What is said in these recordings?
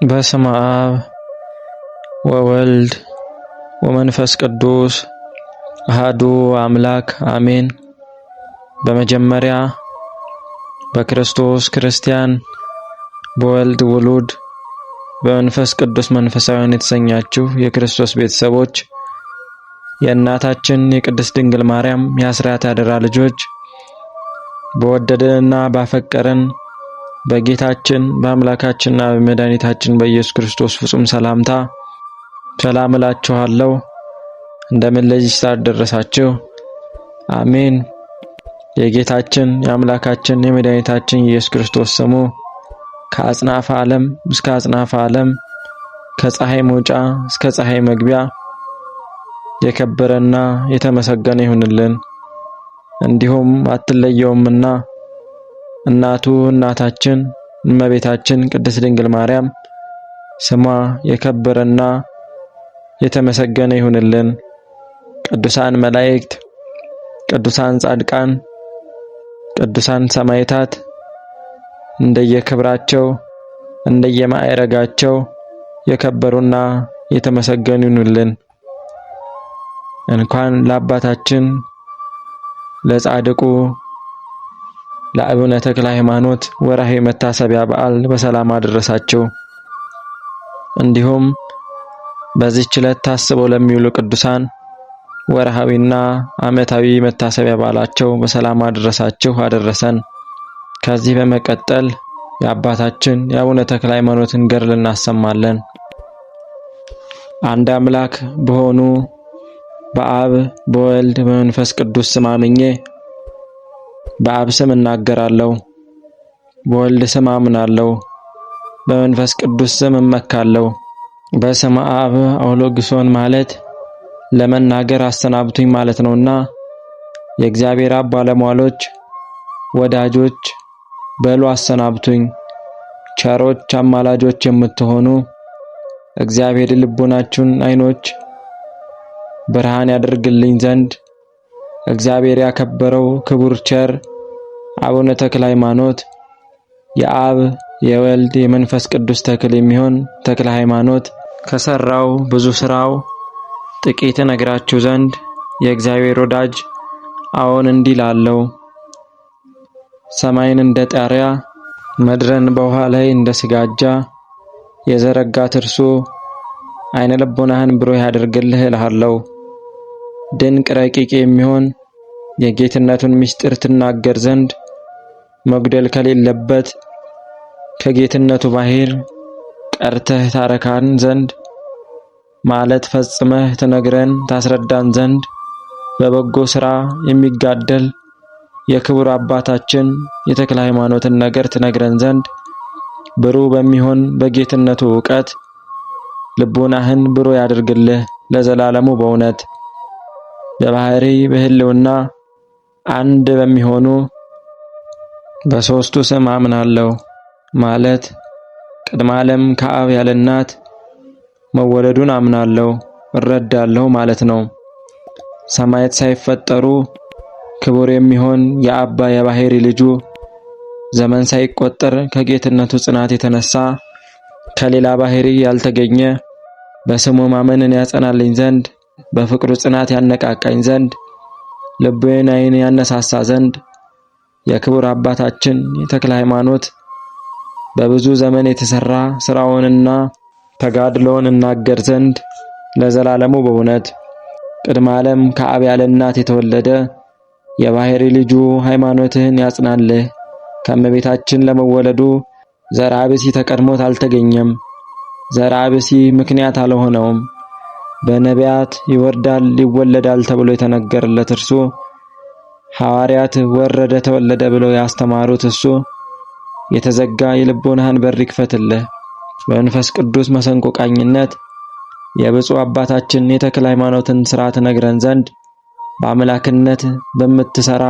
በስመ አብ ወወልድ ወመንፈስ ቅዱስ አሐዱ አምላክ አሜን። በመጀመሪያ በክርስቶስ ክርስቲያን፣ በወልድ ውሉድ፣ በመንፈስ ቅዱስ መንፈሳውያን የተሰኛችሁ የክርስቶስ ቤተሰቦች የእናታችን የቅድስት ድንግል ማርያም የአስራት ያደራ ልጆች በወደደንና ባፈቀረን በጌታችን በአምላካችንና በመድኃኒታችን በኢየሱስ ክርስቶስ ፍጹም ሰላምታ ሰላም እላችኋለሁ። እንደምን ለዚህ ሰዓት ደረሳችሁ? አሜን። የጌታችን የአምላካችን የመድኃኒታችን ኢየሱስ ክርስቶስ ስሙ ከአጽናፈ ዓለም እስከ አጽናፈ ዓለም ከፀሐይ መውጫ እስከ ፀሐይ መግቢያ የከበረና የተመሰገነ ይሁንልን። እንዲሁም አትለየውምና እናቱ እናታችን እመቤታችን ቅድስት ድንግል ማርያም ስሟ የከበረና የተመሰገነ ይሁንልን። ቅዱሳን መላእክት፣ ቅዱሳን ጻድቃን፣ ቅዱሳን ሰማዕታት እንደየክብራቸው እንደየማዕረጋቸው የከበሩና የተመሰገኑ ይሁንልን። እንኳን ለአባታችን ለጻድቁ ለአቡነ ተክለ ሃይማኖት ወርሃዊ መታሰቢያ በዓል በሰላም አደረሳችሁ። እንዲሁም በዚህች ዕለት ታስበው ለሚውሉ ቅዱሳን ወርሃዊና ዓመታዊ መታሰቢያ በዓላቸው በሰላም አደረሳችሁ አደረሰን። ከዚህ በመቀጠል የአባታችን የአቡነ ተክለ ሃይማኖትን ገድል እናሰማለን። አንድ አምላክ በሆኑ በአብ በወልድ በመንፈስ ቅዱስ ስም አምኜ በአብ ስም እናገራለሁ፣ በወልድ ስም አምናለሁ፣ በመንፈስ ቅዱስ ስም እመካለሁ። በስመ አብ አውሎግሶን ማለት ለመናገር አሰናብቱኝ ማለት ነውና የእግዚአብሔር አብ ባለሟሎች ወዳጆች በሉ አሰናብቱኝ። ቸሮች አማላጆች የምትሆኑ እግዚአብሔር ልቦናችሁን አይኖች ብርሃን ያደርግልኝ ዘንድ እግዚአብሔር ያከበረው ክቡር ቸር አቡነ ተክለ ሃይማኖት የአብ የወልድ የመንፈስ ቅዱስ ተክል የሚሆን ተክለ ሃይማኖት ከሰራው ብዙ ስራው ጥቂት ነግራችሁ ዘንድ የእግዚአብሔር ወዳጅ አዎን እንዲህ ላለው ሰማይን እንደ ጣሪያ ምድርን በውሃ ላይ እንደ ስጋጃ የዘረጋት እርሱ አይነ ልቦናህን ብሩህ ያደርግልህ እልሃለሁ። ድንቅ ረቂቅ የሚሆን የጌትነቱን ምስጢር ትናገር ዘንድ መጉደል ከሌለበት ከጌትነቱ ባሕር ቀርተህ ታረካን ዘንድ ማለት ፈጽመህ ትነግረን ታስረዳን ዘንድ በበጎ ሥራ የሚጋደል የክቡር አባታችን የተክለ ሃይማኖትን ነገር ትነግረን ዘንድ ብሩህ በሚሆን በጌትነቱ ዕውቀት ልቦናህን ብሩህ ያድርግልህ ለዘላለሙ በእውነት በባህሪ በህልውና አንድ በሚሆኑ በሶስቱ ስም አምናለሁ ማለት ቅድመ ዓለም ከአብ ያለ እናት መወለዱን አምናለሁ እረዳለሁ ማለት ነው። ሰማያት ሳይፈጠሩ ክቡር የሚሆን የአባ የባህሪ ልጁ ዘመን ሳይቆጠር ከጌትነቱ ጽናት የተነሳ ከሌላ ባህሪ ያልተገኘ በስሙ ማመንን ያጸናልኝ ዘንድ በፍቅሩ ጽናት ያነቃቃኝ ዘንድ ልቤን አይን ያነሳሳ ዘንድ የክቡር አባታችን የተክለ ሃይማኖት በብዙ ዘመን የተሰራ ስራውንና ተጋድሎውን እናገር ዘንድ ለዘላለሙ በእውነት ቅድመ ዓለም ከአብ ያለ እናት የተወለደ የባህሪ ልጁ ሃይማኖትህን ያጽናልህ። ከእመቤታችን ለመወለዱ ዘርአ ብእሲ ተቀድሞት አልተገኘም፣ ዘርአ ብእሲ ምክንያት አልሆነውም። በነቢያት ይወርዳል ይወለዳል ተብሎ የተነገረለት እርሱ ሐዋርያት ወረደ ተወለደ ብለው ያስተማሩት እሱ የተዘጋ የልቦናህን በር ይክፈትልህ። በመንፈስ ቅዱስ መሰንቆ ቃኝነት የብፁዕ አባታችን የተክለ ሃይማኖትን ሥራ ትነግረን ዘንድ በአምላክነት በምትሰራ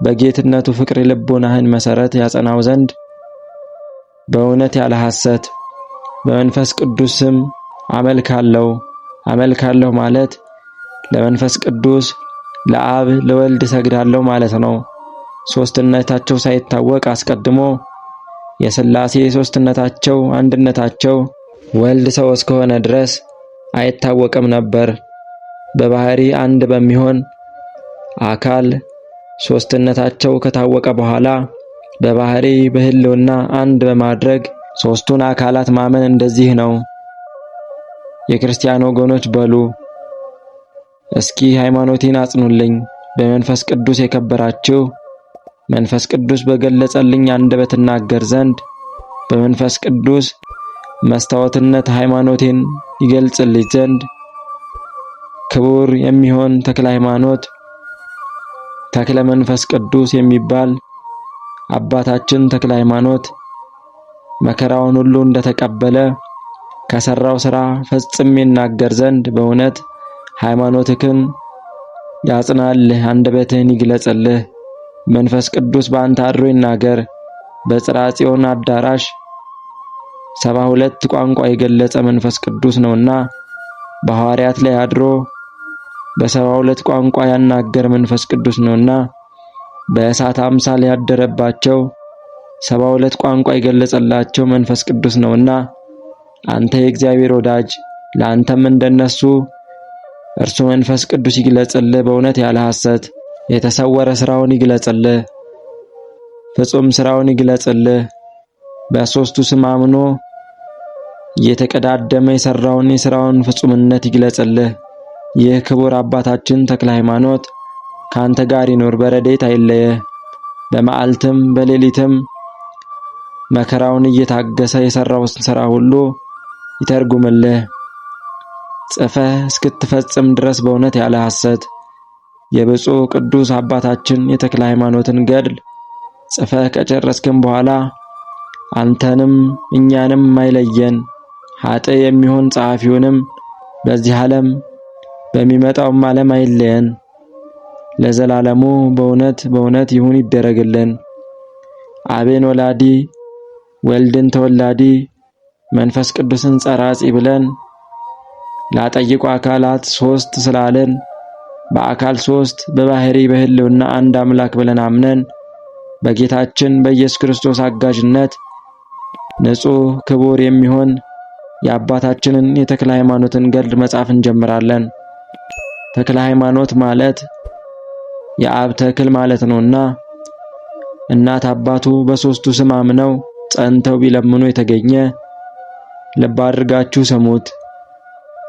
በጌትነቱ ፍቅር የልቦናህን መሰረት ያጸናው ዘንድ በእውነት ያለ ሐሰት በመንፈስ ቅዱስ ስም አመልካለሁ ማለት ለመንፈስ ቅዱስ ለአብ ለወልድ ሰግዳለሁ ማለት ነው። ሶስትነታቸው ሳይታወቅ አስቀድሞ የሥላሴ ሦስትነታቸው አንድነታቸው ወልድ ሰው እስከሆነ ድረስ አይታወቅም ነበር። በባህሪ አንድ በሚሆን አካል ሦስትነታቸው ከታወቀ በኋላ በባህሪ በሕልውና አንድ በማድረግ ሦስቱን አካላት ማመን እንደዚህ ነው። የክርስቲያን ወገኖች በሉ እስኪ ሃይማኖቴን አጽኑልኝ። በመንፈስ ቅዱስ የከበራችሁ መንፈስ ቅዱስ በገለጸልኝ አንደበት እናገር ዘንድ በመንፈስ ቅዱስ መስታወትነት ሃይማኖቴን ይገልጽልኝ ዘንድ ክቡር የሚሆን ተክለ ሃይማኖት ተክለ መንፈስ ቅዱስ የሚባል አባታችን ተክለ ሃይማኖት መከራውን ሁሉ እንደተቀበለ ከሰራው ሥራ ፈጽሜ እናገር ዘንድ በእውነት ሃይማኖትህን ያጽናልህ፣ አንደበትህን ይግለጽልህ። መንፈስ ቅዱስ በአንተ አድሮ ይናገር። በጽርሐ ጽዮን አዳራሽ 72 ቋንቋ የገለጸ መንፈስ ቅዱስ ነውና በሐዋርያት ላይ አድሮ በ72 ቋንቋ ያናገረ መንፈስ ቅዱስ ነውና በእሳት አምሳል ያደረባቸው 72 ቋንቋ የገለጸላቸው መንፈስ ቅዱስ ነውና አንተ የእግዚአብሔር ወዳጅ ለአንተም እንደነሱ እርሱ መንፈስ ቅዱስ ይግለጽልህ። በእውነት ያለ ሐሰት የተሰወረ ሥራውን ይግለጽልህ፣ ፍጹም ሥራውን ይግለጽልህ። በሦስቱ ስም አምኖ እየተቀዳደመ የሠራውን የሥራውን ፍጹምነት ይግለጽልህ። ይህ ክቡር አባታችን ተክለ ሃይማኖት ካንተ ጋር ይኖር፣ በረድኤት አይለየህ። በመዓልትም በሌሊትም መከራውን እየታገሰ የሠራውን ሥራ ሁሉ ይተርጉምልህ። ጽፈህ እስክትፈጽም ድረስ በእውነት ያለ ሐሰት የብፁዕ ቅዱስ አባታችን የተክለ ሃይማኖትን ገድል ጽፈህ ከጨረስክም በኋላ አንተንም እኛንም አይለየን። ኃጥእ የሚሆን ጸሐፊውንም በዚህ ዓለም በሚመጣውም ዓለም አይለየን። ለዘላለሙ በእውነት በእውነት ይሁን ይደረግልን። አቤን ወላዲ ወልድን ተወላዲ መንፈስ ቅዱስን ጸራጺ ብለን ላጠይቁ አካላት ሶስት ስላለን በአካል ሶስት በባህሪ በሕልውና አንድ አምላክ ብለን አምነን በጌታችን በኢየሱስ ክርስቶስ አጋዥነት ንጹሕ ክቡር የሚሆን የአባታችንን የተክለ ሃይማኖትን ገድል መጻፍ እንጀምራለን። ተክለ ሃይማኖት ማለት የአብ ተክል ማለት ነውና እናት አባቱ በሶስቱ ስም አምነው ጸንተው ቢለምኑ የተገኘ ልብ አድርጋችሁ ስሙት፣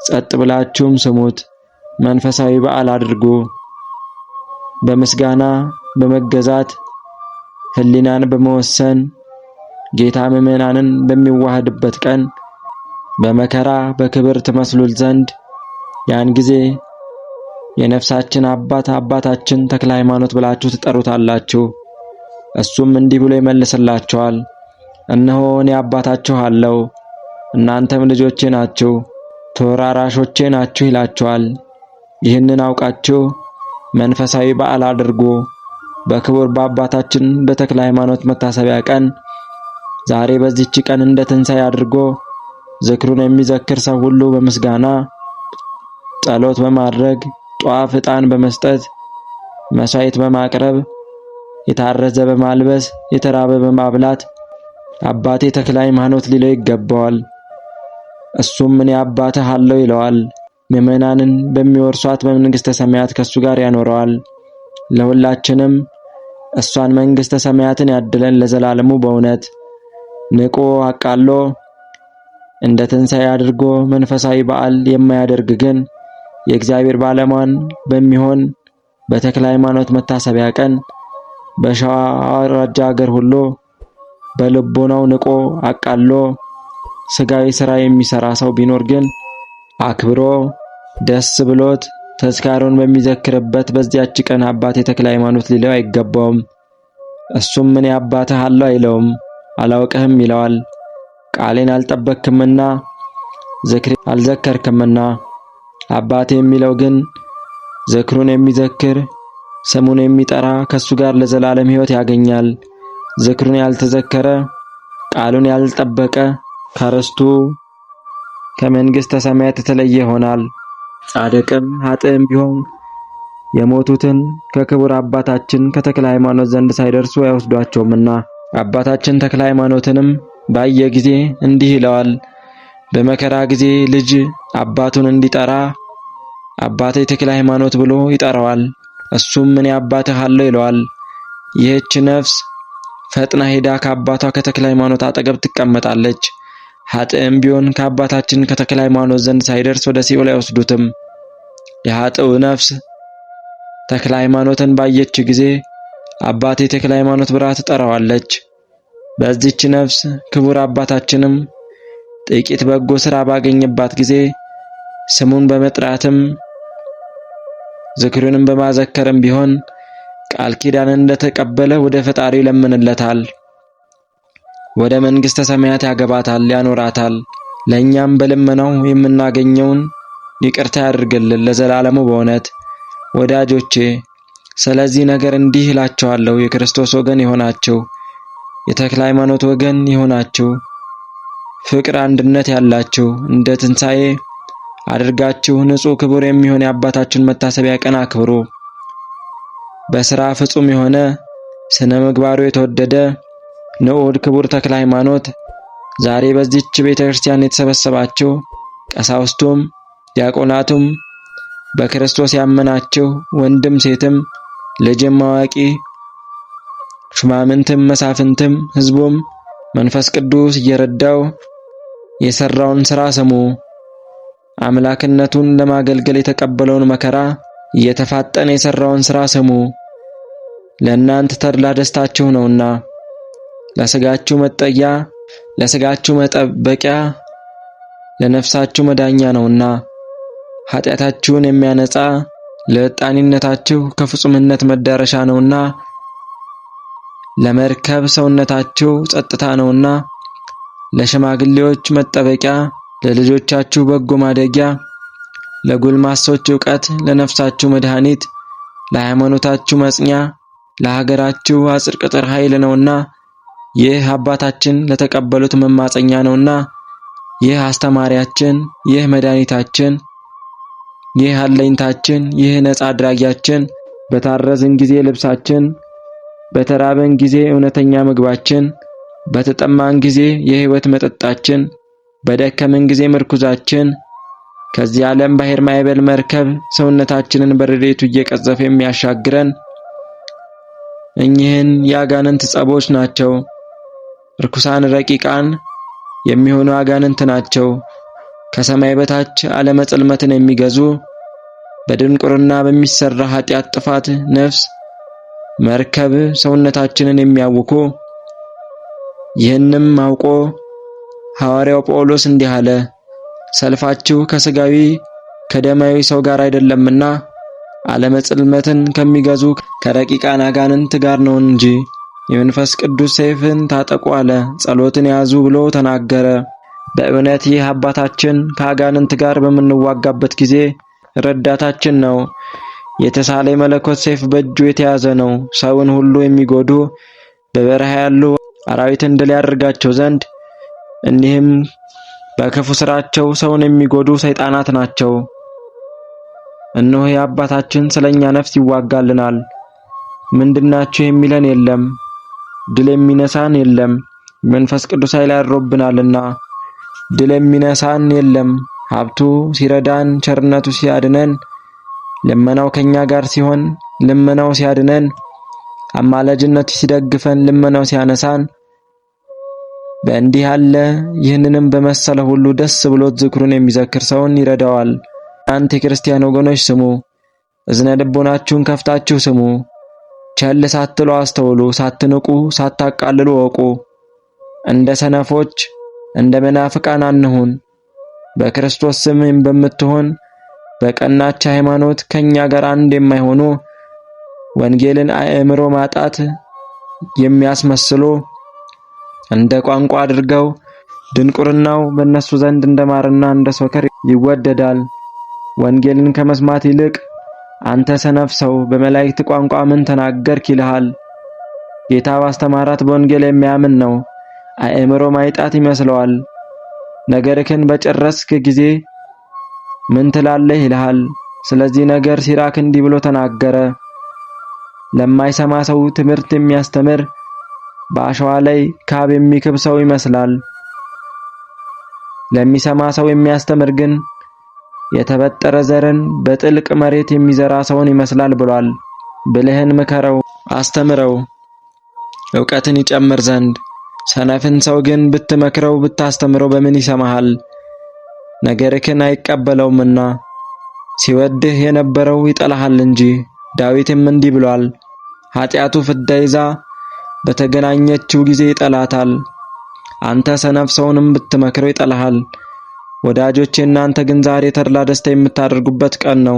ጸጥ ብላችሁም ስሙት። መንፈሳዊ በዓል አድርጉ። በምስጋና በመገዛት ሕሊናን በመወሰን ጌታ ምዕመናንን በሚዋሃድበት ቀን በመከራ በክብር ትመስሉል ዘንድ ያን ጊዜ የነፍሳችን አባት አባታችን ተክለ ሃይማኖት ብላችሁ ትጠሩታላችሁ። እሱም እንዲህ ብሎ ይመልስላችኋል፣ እነሆ እኔ አባታችሁ አለው፣ እናንተም ልጆቼ ናችሁ፣ ተወራራሾቼ ናችሁ ይላችኋል። ይህንን አውቃችሁ መንፈሳዊ በዓል አድርጉ። በክቡር በአባታችን በተክለ ሃይማኖት መታሰቢያ ቀን ዛሬ በዚህች ቀን እንደ ትንሣኤ አድርጎ ዝክሩን የሚዘክር ሰው ሁሉ በምስጋና ጸሎት በማድረግ ጧፍ ዕጣን በመስጠት መሥዋዕት በማቅረብ የታረዘ በማልበስ የተራበ በማብላት አባቴ ተክለ ሃይማኖት ሊለው ይገባዋል። እሱም እኔ አባትህ አለው ይለዋል። ምዕመናንን በሚወርሷት በመንግሥተ ሰማያት ከሱ ጋር ያኖረዋል። ለሁላችንም እሷን መንግሥተ ሰማያትን ያድለን ለዘላለሙ በእውነት። ንቆ አቃሎ እንደ ትንሣኤ አድርጎ መንፈሳዊ በዓል የማያደርግ ግን የእግዚአብሔር ባለሟን በሚሆን በተክለ ሃይማኖት መታሰቢያ ቀን በሸዋ አውራጃ አገር ሁሉ በልቦናው ንቆ አቃሎ ሥጋዊ ሥራ የሚሠራ ሰው ቢኖር ግን አክብሮ ደስ ብሎት ተዝካሩን በሚዘክርበት በዚያች ቀን አባቴ ተክለ ሃይማኖት ሊለው አይገባውም። እሱም እኔ አባትህ አለው አይለውም፣ አላውቅህም ይለዋል። ቃሌን አልጠበክምና ዝክሬ አልዘከርክምና። አባቴ የሚለው ግን ዝክሩን የሚዘክር ስሙን የሚጠራ ከሱ ጋር ለዘላለም ሕይወት ያገኛል። ዝክሩን ያልተዘከረ ቃሉን ያልጠበቀ ከርስቱ ከመንግሥተ ሰማያት የተለየ ይሆናል። ጻድቅም ኃጥእም ቢሆን የሞቱትን ከክቡር አባታችን ከተክለ ሃይማኖት ዘንድ ሳይደርሱ አይወስዷቸውምና አባታችን ተክለ ሃይማኖትንም ባየ ጊዜ እንዲህ ይለዋል። በመከራ ጊዜ ልጅ አባቱን እንዲጠራ አባቴ ተክለ ሃይማኖት ብሎ ይጠራዋል። እሱም እኔ አባትህ አለው ይለዋል። ይህች ነፍስ ፈጥና ሄዳ ከአባቷ ከተክለ ሃይማኖት አጠገብ ትቀመጣለች። ኃጥእም ቢሆን ከአባታችን ከተክለ ሃይማኖት ዘንድ ሳይደርስ ወደ ሲኦል አይወስዱትም። የኃጥኡ ነፍስ ተክለ ሃይማኖትን ባየች ጊዜ አባቴ ተክለ ሃይማኖት ብላ ትጠራዋለች። በዚህች ነፍስ ክቡር አባታችንም ጥቂት በጎ ሥራ ባገኘባት ጊዜ ስሙን በመጥራትም ዝክሩንም በማዘከርም ቢሆን ቃል ኪዳንን እንደተቀበለ ወደ ፈጣሪ ይለምንለታል። ወደ መንግሥተ ሰማያት ያገባታል፣ ያኖራታል። ለእኛም በልመናው የምናገኘውን ይቅርታ ያድርግልን ለዘላለሙ በእውነት። ወዳጆቼ ስለዚህ ነገር እንዲህ እላችኋለሁ፣ የክርስቶስ ወገን የሆናችሁ የተክለ ሃይማኖት ወገን የሆናችሁ ፍቅር፣ አንድነት ያላችሁ እንደ ትንሣኤ አድርጋችሁ ንጹሕ ክቡር የሚሆን የአባታችን መታሰቢያ ቀን አክብሩ። በሥራ ፍጹም የሆነ ስነ ምግባሩ የተወደደ ንዑድ ክቡር ተክለ ሃይማኖት ዛሬ በዚህች ቤተ ክርስቲያን የተሰበሰባችሁ ቀሳውስቱም ዲያቆናቱም በክርስቶስ ያመናችሁ ወንድም ሴትም ልጅም አዋቂ ሹማምንትም መሳፍንትም ሕዝቡም መንፈስ ቅዱስ እየረዳው የሰራውን ሥራ ስሙ። አምላክነቱን ለማገልገል የተቀበለውን መከራ እየተፋጠነ የሰራውን ሥራ ስሙ። ለእናንተ ተድላ ደስታችሁ ነውና ለሥጋችሁ መጠጊያ ለሥጋችሁ መጠበቂያ ለነፍሳችሁ መዳኛ ነውና ኃጢአታችሁን የሚያነጻ ለዕጣኒነታችሁ ከፍጹምነት መዳረሻ ነውና ለመርከብ ሰውነታችሁ ጸጥታ ነውና ለሽማግሌዎች መጠበቂያ ለልጆቻችሁ በጎ ማደጊያ ለጉልማሶች ዕውቀት ለነፍሳችሁ መድኃኒት ለሃይማኖታችሁ መጽኛ ለሀገራችሁ አጽር ቅጥር ኃይል ነውና ይህ አባታችን ለተቀበሉት መማፀኛ ነውና ይህ አስተማሪያችን ይህ መድኃኒታችን ይህ አለኝታችን ይህ ነጻ አድራጊያችን በታረዝን ጊዜ ልብሳችን በተራበን ጊዜ እውነተኛ ምግባችን በተጠማን ጊዜ የሕይወት መጠጣችን በደከመን ጊዜ ምርኩዛችን ከዚህ ዓለም ባሕር ማዕበል መርከብ ሰውነታችንን በረድኤቱ እየቀዘፈ የሚያሻግረን እኚህን የአጋንንት ጸቦች ናቸው። ርኩሳን ረቂቃን የሚሆኑ አጋንንት ናቸው። ከሰማይ በታች ዓለመ ጽልመትን የሚገዙ በድንቁርና በሚሰራ ኃጢአት ጥፋት ነፍስ መርከብ ሰውነታችንን የሚያውኩ ይህንም አውቆ ሐዋርያው ጳውሎስ እንዲህ አለ፣ ሰልፋችሁ ከሥጋዊ ከደማዊ ሰው ጋር አይደለምና ዓለመ ጽልመትን ከሚገዙ ከረቂቃን አጋንንት ጋር ነው እንጂ የመንፈስ ቅዱስ ሰይፍን ታጠቁ አለ፣ ጸሎትን ያዙ ብሎ ተናገረ። በእውነት ይህ አባታችን ከአጋንንት ጋር በምንዋጋበት ጊዜ ረዳታችን ነው። የተሳለ መለኮት ሰይፍ በእጁ የተያዘ ነው። ሰውን ሁሉ የሚጎዱ በበረሃ ያሉ አራዊትን ድል ያደርጋቸው ዘንድ እኒህም በክፉ ስራቸው ሰውን የሚጎዱ ሰይጣናት ናቸው። እነሆ የአባታችን ስለኛ ነፍስ ይዋጋልናል። ምንድናችሁ የሚለን የለም፣ ድል የሚነሳን የለም። መንፈስ ቅዱስ ኃይል ያድሮብናልና ድል የሚነሳን የለም። ሀብቱ ሲረዳን፣ ቸርነቱ ሲያድነን፣ ልመናው ከኛ ጋር ሲሆን ልመናው ሲያድነን፣ አማላጅነቱ ሲደግፈን ልመናው ሲያነሳን፣ በእንዲህ ያለ ይህንንም በመሰለ ሁሉ ደስ ብሎት ዝክሩን የሚዘክር ሰውን ይረዳዋል። እናንተ የክርስቲያን ወገኖች ስሙ፣ እዝነ ልቦናችሁን ከፍታችሁ ስሙ። ቸል ሳትሉ አስተውሉ፣ ሳትንቁ ሳታቃልሉ ወቁ። እንደ ሰነፎች እንደ መናፍቃን አንሁን። በክርስቶስ ስም በምትሆን በቀናች ሃይማኖት ከኛ ጋር አንድ የማይሆኑ ወንጌልን አእምሮ ማጣት የሚያስመስሉ እንደ ቋንቋ አድርገው ድንቁርናው በእነሱ ዘንድ እንደማርና እንደ ሶከር ይወደዳል። ወንጌልን ከመስማት ይልቅ አንተ ሰነፍ ሰው በመላእክት ቋንቋ ምን ተናገርክ ይልሃል። ጌታ ባስተማራት በወንጌል የሚያምን ነው አእምሮ ማይጣት ይመስለዋል። ነገርክን በጨረስክ ጊዜ ምን ትላለህ ይልሃል። ስለዚህ ነገር ሲራክ እንዲህ ብሎ ተናገረ። ለማይሰማ ሰው ትምህርት የሚያስተምር በአሸዋ ላይ ካብ የሚክብ ሰው ይመስላል። ለሚሰማ ሰው የሚያስተምር ግን የተበጠረ ዘርን በጥልቅ መሬት የሚዘራ ሰውን ይመስላል ብሏል። ብልህን ምከረው፣ አስተምረው ዕውቀትን ይጨምር ዘንድ። ሰነፍን ሰው ግን ብትመክረው ብታስተምረው በምን ይሰማሃል? ነገርህን አይቀበለውምና ሲወድህ የነበረው ይጠላሃል እንጂ። ዳዊትም እንዲህ ብሏል፣ ኃጢአቱ ፍዳ ይዛ በተገናኘችው ጊዜ ይጠላታል። አንተ ሰነፍ ሰውንም ብትመክረው ይጠላሃል። ወዳጆቼ እናንተ ግን ዛሬ ተድላ ደስታ የምታደርጉበት ቀን ነው።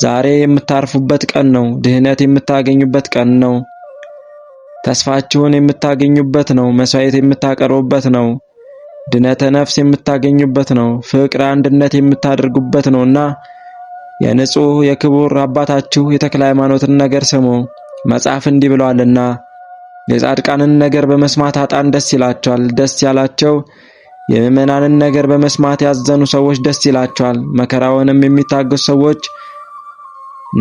ዛሬ የምታርፉበት ቀን ነው። ድህነት የምታገኙበት ቀን ነው። ተስፋችሁን የምታገኙበት ነው። መስዋዕት የምታቀርቡበት ነው። ድነተ ነፍስ የምታገኙበት ነው። ፍቅር፣ አንድነት የምታደርጉበት ነውና የንጹሕ የክቡር አባታችሁ የተክለ ሃይማኖትን ነገር ስሙ። መጽሐፍ እንዲህ ብሏልና የጻድቃንን ነገር በመስማት ኃጥአን ደስ ይላቸዋል። ደስ ያላቸው የምእመናንን ነገር በመስማት ያዘኑ ሰዎች ደስ ይላቸዋል። መከራውንም የሚታገሱ ሰዎች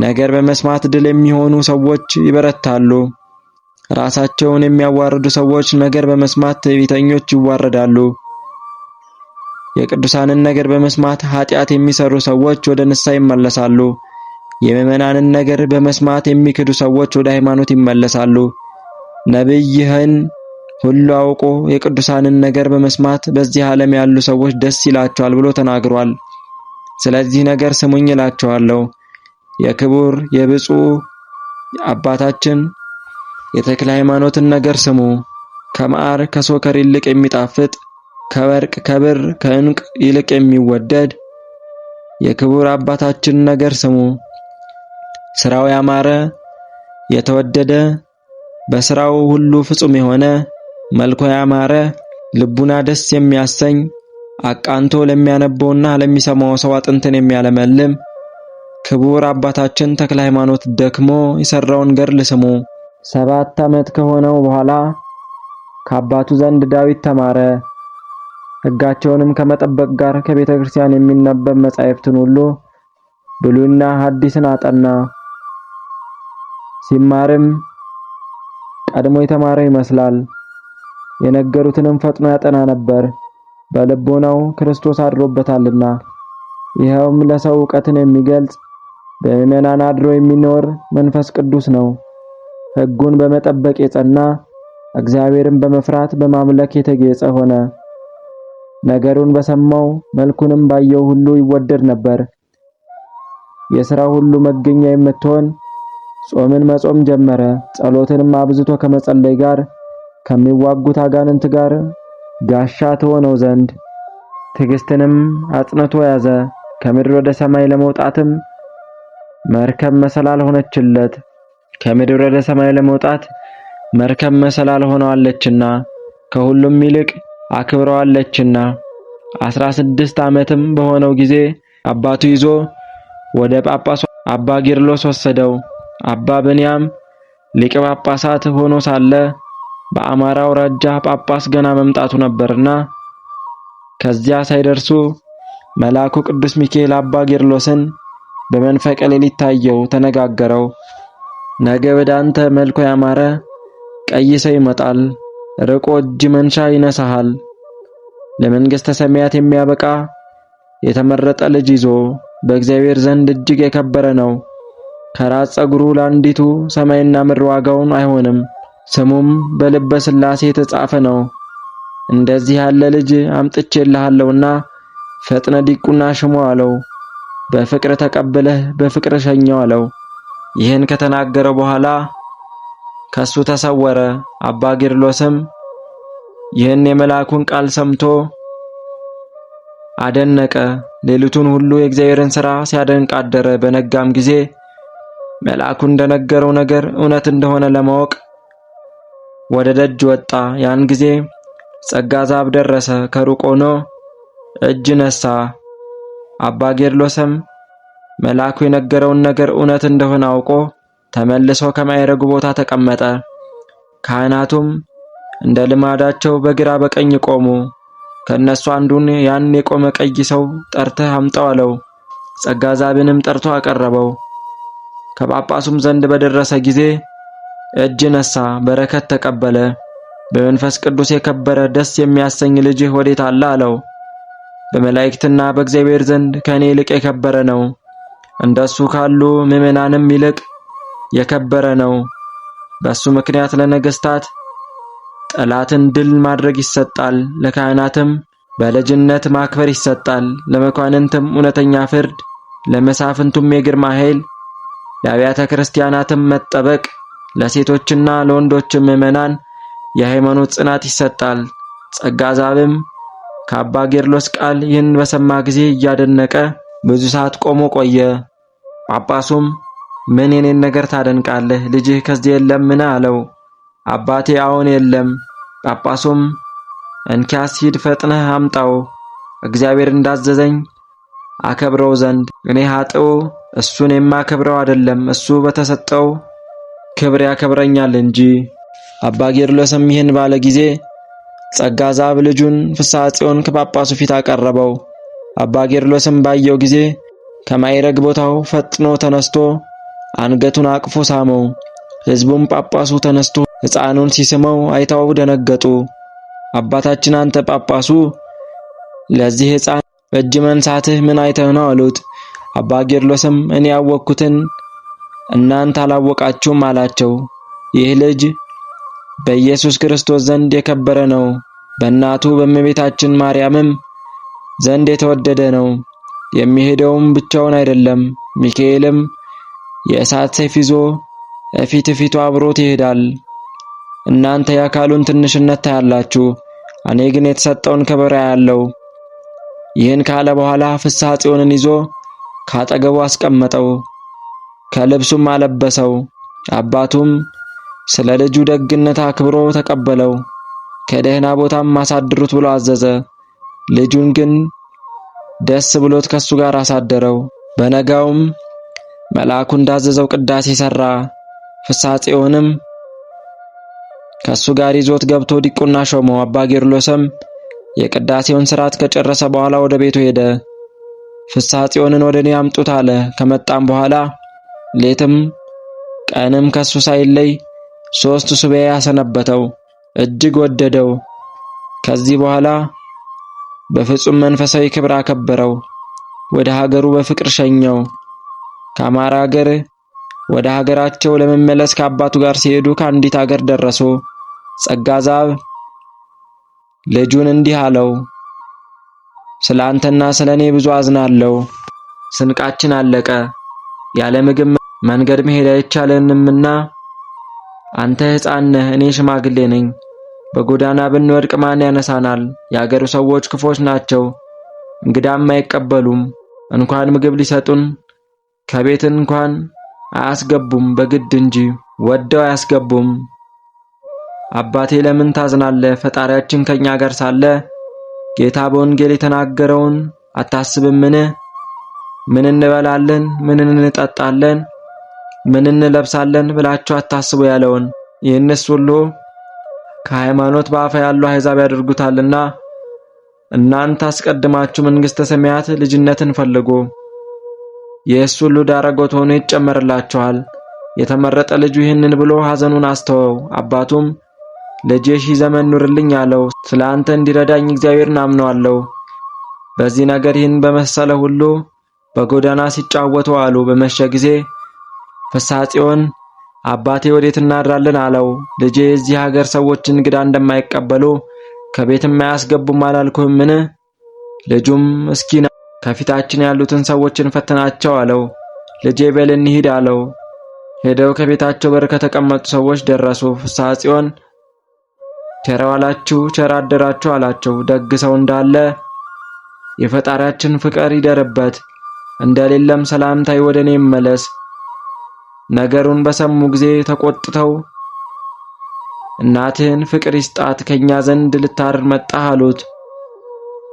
ነገር በመስማት ድል የሚሆኑ ሰዎች ይበረታሉ። ራሳቸውን የሚያዋርዱ ሰዎች ነገር በመስማት ትዕቢተኞች ይዋረዳሉ። የቅዱሳንን ነገር በመስማት ኃጢአት የሚሰሩ ሰዎች ወደ ንስሐ ይመለሳሉ። የምእመናንን ነገር በመስማት የሚክዱ ሰዎች ወደ ሃይማኖት ይመለሳሉ። ነቢይ ይህን ሁሉ አውቆ የቅዱሳንን ነገር በመስማት በዚህ ዓለም ያሉ ሰዎች ደስ ይላቸዋል ብሎ ተናግሯል። ስለዚህ ነገር ስሙኝ እላቸዋለሁ። የክቡር የብፁዕ አባታችን የተክለ ሃይማኖትን ነገር ስሙ። ከማር ከሶከር ይልቅ የሚጣፍጥ ከወርቅ ከብር ከዕንቁ ይልቅ የሚወደድ የክቡር አባታችን ነገር ስሙ። ስራው ያማረ የተወደደ በስራው ሁሉ ፍጹም የሆነ መልኩ ያማረ ልቡና ደስ የሚያሰኝ አቃንቶ ለሚያነበውና ለሚሰማው ሰው አጥንትን የሚያለመልም ክቡር አባታችን ተክለ ሃይማኖት ደክሞ የሰራውን ገድል ስሙ። 7 ዓመት ከሆነው በኋላ ከአባቱ ዘንድ ዳዊት ተማረ። ሕጋቸውንም ከመጠበቅ ጋር ከቤተ ክርስቲያን የሚነበብ መጻሕፍትን ሁሉ ብሉይና ሐዲስን አጠና። ሲማርም ቀድሞ የተማረ ይመስላል። የነገሩትንም ፈጥኖ ያጠና ነበር፣ በልቦናው ክርስቶስ አድሮበታልና። ይኸውም ለሰው ዕውቀትን የሚገልጽ በምእመናን አድሮ የሚኖር መንፈስ ቅዱስ ነው። ሕጉን በመጠበቅ የጸና እግዚአብሔርን በመፍራት በማምለክ የተጌጸ ሆነ። ነገሩን በሰማው መልኩንም ባየው ሁሉ ይወደድ ነበር። የሥራ ሁሉ መገኛ የምትሆን ጾምን መጾም ጀመረ። ጸሎትንም አብዝቶ ከመጸለይ ጋር ከሚዋጉት አጋንንት ጋር ጋሻ ትሆነው ዘንድ ትዕግስትንም አጽንቶ ያዘ። ከምድር ወደ ሰማይ ለመውጣትም መርከብ መሰላል ሆነችለት። ከምድር ወደ ሰማይ ለመውጣት መርከብ መሰላል ሆነዋለችና ከሁሉም ይልቅ አክብረዋለችና 16 ዓመትም በሆነው ጊዜ አባቱ ይዞ ወደ ጳጳሱ አባ ጌርሎስ ወሰደው። አባ ብንያም ሊቀ ጳጳሳት ሆኖ ሳለ በአማራ አውራጃ ጳጳስ ገና መምጣቱ ነበርና ከዚያ ሳይደርሱ መልአኩ ቅዱስ ሚካኤል አባ ጌርሎስን በመንፈቀ ሌሊት ታየው፣ ተነጋገረው። ነገ ወደ አንተ መልኩ ያማረ ቀይ ሰው ይመጣል፣ ርቆ እጅ መንሻ ይነሳሃል። ለመንግሥተ ሰማያት የሚያበቃ የተመረጠ ልጅ ይዞ በእግዚአብሔር ዘንድ እጅግ የከበረ ነው። ከራስ ጸጉሩ ለአንዲቱ ሰማይና ምድር ዋጋውን አይሆንም። ስሙም በልበ ሥላሴ የተጻፈ ነው። እንደዚህ ያለ ልጅ አምጥቼልሃለሁና ፈጥነ ዲቁና ሽሞ አለው። በፍቅር ተቀብለህ በፍቅር ሸኘው አለው። ይህን ከተናገረው በኋላ ከሱ ተሰወረ። አባ ጌርሎስም ይህን የመልአኩን ቃል ሰምቶ አደነቀ። ሌሊቱን ሁሉ የእግዚአብሔርን ሥራ ሲያደንቅ አደረ። በነጋም ጊዜ መልአኩ እንደነገረው ነገር እውነት እንደሆነ ለማወቅ ወደ ደጅ ወጣ። ያን ጊዜ ጸጋ ዛብ ደረሰ። ከሩቅ ሆኖ እጅ ነሳ። አባ ጌርሎስም መልአኩ የነገረውን ነገር እውነት እንደሆነ አውቆ ተመልሶ ከማይረጉ ቦታ ተቀመጠ። ካህናቱም እንደ ልማዳቸው በግራ በቀኝ ቆሙ። ከነሱ አንዱን ያን የቆመ ቀይ ሰው ጠርተህ አምጣው አለው። ጸጋ ዛብንም ጠርቶ አቀረበው። ከጳጳሱም ዘንድ በደረሰ ጊዜ እጅ ነሳ፣ በረከት ተቀበለ። በመንፈስ ቅዱስ የከበረ ደስ የሚያሰኝ ልጅህ ወዴት አለ አለው። በመላእክትና በእግዚአብሔር ዘንድ ከኔ ይልቅ የከበረ ነው። እንደሱ ካሉ ምዕመናንም ይልቅ የከበረ ነው። በሱ ምክንያት ለነገስታት ጠላትን ድል ማድረግ ይሰጣል፣ ለካህናትም በልጅነት ማክበር ይሰጣል፣ ለመኳንንትም እውነተኛ ፍርድ፣ ለመሳፍንቱም የግርማ ኃይል፣ ለአብያተ ክርስቲያናትም መጠበቅ፣ ለሴቶችና ለወንዶችም ምዕመናን የሃይማኖት ጽናት ይሰጣል። ጸጋ ዛብም ከአባ ጌርሎስ ቃል ይህን በሰማ ጊዜ እያደነቀ ብዙ ሰዓት ቆሞ ቆየ። ጳጳሱም ምን የኔን ነገር ታደንቃለህ? ልጅህ ከዚህ የለምን? አለው። አባቴ አዎን የለም። ጳጳሱም እንኪያስ ሂድ ፈጥነህ አምጣው፣ እግዚአብሔር እንዳዘዘኝ አከብረው ዘንድ እኔ ኃጥኡ እሱን የማከብረው አይደለም፣ እሱ በተሰጠው ክብር ያከብረኛል እንጂ። አባ ጌርሎስም ይህን ባለ ጊዜ ጸጋ ዛብ ልጁን ፍስሐ ጽዮን ከጳጳሱ ፊት አቀረበው። አባ ጌርሎስም ባየው ጊዜ ከማይረግ ቦታው ፈጥኖ ተነስቶ አንገቱን አቅፎ ሳመው። ሕዝቡም ጳጳሱ ተነስቶ ሕፃኑን ሲስመው አይተው ደነገጡ። አባታችን አንተ ጳጳሱ ለዚህ ሕፃን እጅ መንሳትህ ምን አይተህ ነው አሉት። አባ ጌርሎስም እኔ ያወቅኩትን እናንተ አላወቃችሁም አላቸው። ይህ ልጅ በኢየሱስ ክርስቶስ ዘንድ የከበረ ነው፣ በእናቱ በእመቤታችን ማርያምም ዘንድ የተወደደ ነው። የሚሄደውም ብቻውን አይደለም፣ ሚካኤልም የእሳት ሰይፍ ይዞ ፊቱ አብሮት ይሄዳል። እናንተ የአካሉን ትንሽነት ታያላችሁ፣ እኔ ግን የተሰጠውን ክብር አያለሁ። ይህን ካለ በኋላ ፍስሐ ጽዮንን ይዞ ካጠገቡ አስቀመጠው፣ ከልብሱም አለበሰው። አባቱም ስለ ልጁ ደግነት አክብሮ ተቀበለው፣ ከደህና ቦታም አሳድሩት ብሎ አዘዘ። ልጁን ግን ደስ ብሎት ከሱ ጋር አሳደረው። በነጋውም መልአኩ እንዳዘዘው ቅዳሴ ሰራ። ፍስሐ ጽዮንም ከሱ ጋር ይዞት ገብቶ ዲቁና ሾመው። አባ ጌርሎስም የቅዳሴውን ሥርዓት ከጨረሰ በኋላ ወደ ቤቱ ሄደ። ፍስሐ ጽዮንን ወደ እኔ አምጡት አለ። ከመጣም በኋላ ሌትም ቀንም ከሱ ሳይለይ 3 ሱባዔ ያሰነበተው፣ እጅግ ወደደው። ከዚህ በኋላ በፍጹም መንፈሳዊ ክብር አከበረው። ወደ ሀገሩ በፍቅር ሸኘው። ከአማራ ሀገር ወደ ሀገራቸው ለመመለስ ከአባቱ ጋር ሲሄዱ ከአንዲት ሀገር ደረሱ። ጸጋ ዛብ ልጁን እንዲህ አለው፣ ስለ አንተና ስለ እኔ ብዙ አዝናለሁ። ስንቃችን አለቀ፣ ያለ ምግብ መንገድ መሄድ አይቻለንምና አንተ ሕፃን ነህ፣ እኔ ሽማግሌ ነኝ። በጎዳና ብንወድቅ ማን ያነሳናል? የአገሩ ሰዎች ክፎች ናቸው፣ እንግዳም አይቀበሉም። እንኳን ምግብ ሊሰጡን ከቤት እንኳን አያስገቡም፣ በግድ እንጂ ወደው አያስገቡም። አባቴ ለምን ታዝናለህ? ፈጣሪያችን ከኛ ጋር ሳለ ጌታ በወንጌል የተናገረውን አታስብምን? ምን እንበላለን፣ ምን እንጠጣለን፣ ምን እንለብሳለን ብላችሁ አታስቡ ያለውን ይህንስ ሁሉ ከሃይማኖት በአፋ ያሉ አሕዛብ ያደርጉታልና እናንተ አስቀድማችሁ መንግሥተ ሰማያት ልጅነትን ፈልጉ። ይህስ ሁሉ ዳረጎት ሆኖ ይጨመርላችኋል። የተመረጠ ልጁ ይህንን ብሎ ሐዘኑን አስተወው። አባቱም ልጄ ሺህ ዘመን ኑርልኝ አለው። ስለ አንተ እንዲረዳኝ እግዚአብሔርን አምነዋለሁ። በዚህ ነገር ይህን በመሰለ ሁሉ በጎዳና ሲጫወቱ አሉ። በመሸ ጊዜ ፍስሐ ጽዮን አባቴ ወዴት እናድራለን አለው። ልጄ የዚህ ሀገር ሰዎች እንግዳ እንደማይቀበሉ ከቤትም አያስገቡም አላልኩህምን? ልጁም እስኪ ከፊታችን ያሉትን ሰዎች እንፈትናቸው አለው። ልጄ በል እንሂድ አለው። ሄደው ከቤታቸው በር ከተቀመጡ ሰዎች ደረሱ። ፍስሐ ጽዮን ቸር ዋላችሁ ቸር አደራችሁ አላቸው። ደግ ሰው እንዳለ የፈጣሪያችን ፍቅር ይደርበት፣ እንደሌለም ሰላምታይ ወደ እኔ ይመለስ። ነገሩን በሰሙ ጊዜ ተቆጥተው እናትህን ፍቅር ይስጣት ከኛ ዘንድ ልታርር መጣህ አሉት።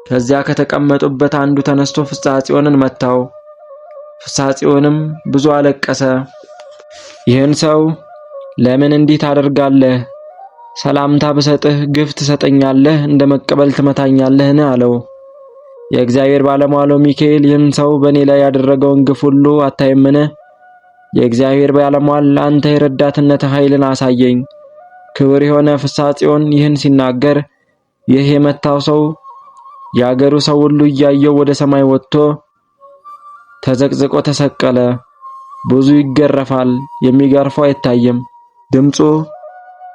ከዚያ ከተቀመጡበት አንዱ ተነስቶ ፍስሐ ጽዮንን መታው። ፍስሐ ጽዮንም ብዙ አለቀሰ። ይህን ሰው ለምን እንዲህ ታደርጋለህ? ሰላምታ ብሰጥህ ግፍ ትሰጠኛለህ፣ እንደ መቀበል ትመታኛለህን? አለው። የእግዚአብሔር ባለሟለው ሚካኤል ይህን ሰው በእኔ ላይ ያደረገውን ግፍ ሁሉ አታይምን? የእግዚአብሔር ባለሟል አንተ የረዳትነት ኃይልን አሳየኝ። ክቡር የሆነ ፍስሐ ጽዮን ይህን ሲናገር ይህ የመታው ሰው የአገሩ ሰው ሁሉ እያየው ወደ ሰማይ ወጥቶ ተዘቅዝቆ ተሰቀለ። ብዙ ይገረፋል፣ የሚገርፈው አይታይም። ድምፁ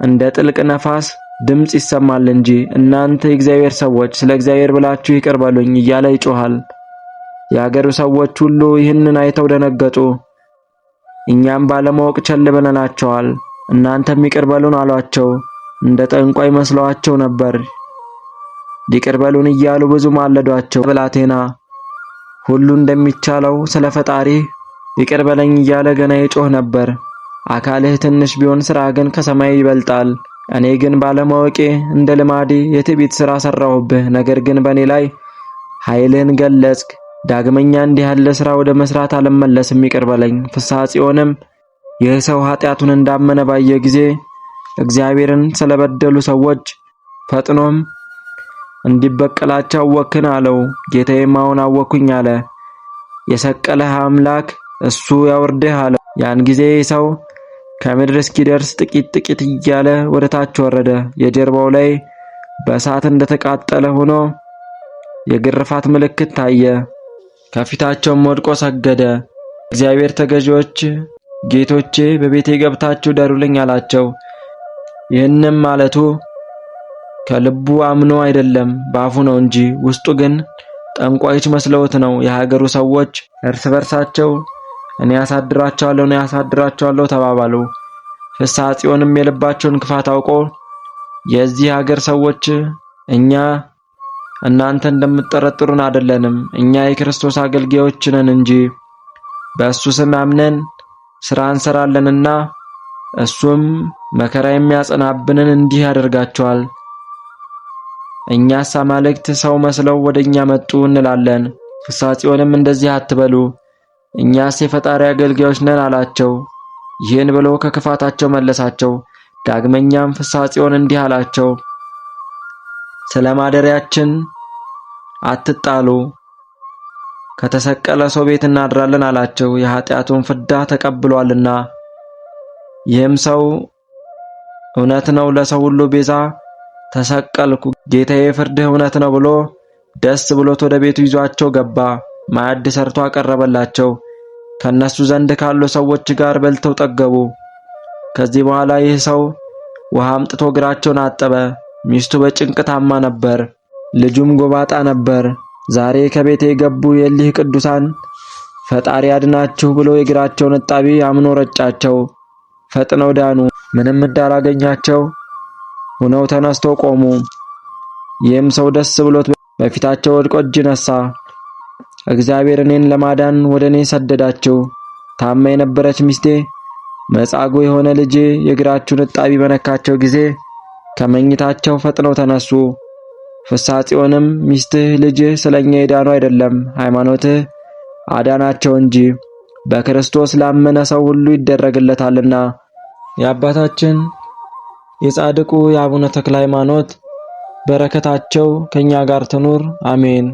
እንደ ጥልቅ ነፋስ ድምፅ ይሰማል እንጂ እናንተ የእግዚአብሔር ሰዎች ስለ እግዚአብሔር ብላችሁ ይቅር በሉኝ እያለ ይጮሃል። የአገሩ ሰዎች ሁሉ ይህንን አይተው ደነገጡ። እኛም ባለማወቅ ቸል ብለናቸዋል፣ እናንተም ይቅር በሉን አሏቸው። እንደ ጠንቋይ መስለዋቸው ነበር። ይቅር በሉን እያሉ ብዙ ማለዷቸው። ብላቴና ሁሉ እንደሚቻለው ስለ ፈጣሪ ይቅር በለኝ እያለ ገና ይጮህ ነበር። አካልህ ትንሽ ቢሆን ሥራ ግን ከሰማይ ይበልጣል። እኔ ግን ባለማወቄ እንደ ልማዴ የትዕቢት ሥራ ሠራሁብህ። ነገር ግን በእኔ ላይ ኃይልህን ገለጽክ። ዳግመኛ እንዲህ ያለ ሥራ ወደ መሥራት አልመለስም፣ ይቅር በለኝ። ፍስሐ ጽዮንም ይህ ሰው ኃጢአቱን እንዳመነ ባየ ጊዜ እግዚአብሔርን ስለበደሉ ሰዎች ፈጥኖም እንዲበቀላቸው አወክን አለው። ጌታዬም አሁን አወኩኝ አለ። የሰቀለህ አምላክ እሱ ያወርድህ አለው። ያን ጊዜ ሰው ከምድር እስኪደርስ ጥቂት ጥቂት እያለ ወደ ታች ወረደ። የጀርባው ላይ በእሳት እንደተቃጠለ ሆኖ የግርፋት ምልክት ታየ። ከፊታቸውም ወድቆ ሰገደ። እግዚአብሔር ተገዢዎች ጌቶቼ በቤቴ ገብታችሁ ደሩልኝ አላቸው። ይህንም ማለቱ ከልቡ አምኖ አይደለም፣ በአፉ ነው እንጂ ውስጡ ግን ጠንቋዮች መስለውት ነው። የሀገሩ ሰዎች እርስ በርሳቸው እኔ ያሳድራቸዋለሁ ተባባሉ። ፍስሐ ጽዮንም የልባቸውን ክፋት አውቆ የዚህ ሀገር ሰዎች እኛ እናንተ እንደምትጠረጥሩን አይደለንም፣ እኛ የክርስቶስ አገልጋዮች ነን እንጂ በእሱ ስም አምነን ሥራ እንሰራለንና እሱም መከራ የሚያጸናብንን እንዲህ ያደርጋቸዋል። እኛስ አማልክት ሰው መስለው ወደኛ መጡ እንላለን። ፍስሐ ጽዮንም እንደዚህ አትበሉ፣ እኛስ የፈጣሪ አገልጋዮች ነን አላቸው። ይህን ብሎ ከክፋታቸው መለሳቸው። ዳግመኛም ፍስሐ ጽዮን እንዲህ አላቸው፣ ስለ ማደሪያችን አትጣሉ፣ ከተሰቀለ ሰው ቤት እናድራለን አላቸው። የኃጢአቱን ፍዳ ተቀብሏልና። ይህም ሰው እውነት ነው፣ ለሰው ሁሉ ቤዛ ተሰቀልኩ፣ ጌታዬ ፍርድህ እውነት ነው ብሎ ደስ ብሎት ወደ ቤቱ ይዟቸው ገባ። ማዕድ ሰርቶ አቀረበላቸው። ከነሱ ዘንድ ካሉ ሰዎች ጋር በልተው ጠገቡ። ከዚህ በኋላ ይህ ሰው ውሃ አምጥቶ እግራቸውን አጠበ። ሚስቱ በጭንቅ ታማ ነበር፣ ልጁም ጎባጣ ነበር። ዛሬ ከቤቴ የገቡ የሊህ ቅዱሳን ፈጣሪ ያድናችሁ ብሎ የእግራቸውን እጣቢ አምኖ ረጫቸው። ፈጥነው ዳኑ። ምንም እንዳላገኛቸው ሆነው ተነስተው ቆሙ። ይህም ሰው ደስ ብሎት በፊታቸው ወድቆ እጅ ነሳ። እግዚአብሔር እኔን ለማዳን ወደ እኔ ሰደዳችሁ። ታማ የነበረች ሚስቴ መጻጉዕ የሆነ ልጄ የእግራችሁን እጣቢ በነካቸው ጊዜ ከመኝታቸው ፈጥነው ተነሱ። ፍስሐ ጽዮንም ሚስትህ ልጅህ ስለኛ የዳኑ አይደለም፣ ሃይማኖትህ አዳናቸው እንጂ በክርስቶስ ላመነ ሰው ሁሉ ይደረግለታልና። የአባታችን የጻድቁ የአቡነ ተክለ ሃይማኖት በረከታቸው ከኛ ጋር ትኑር አሜን።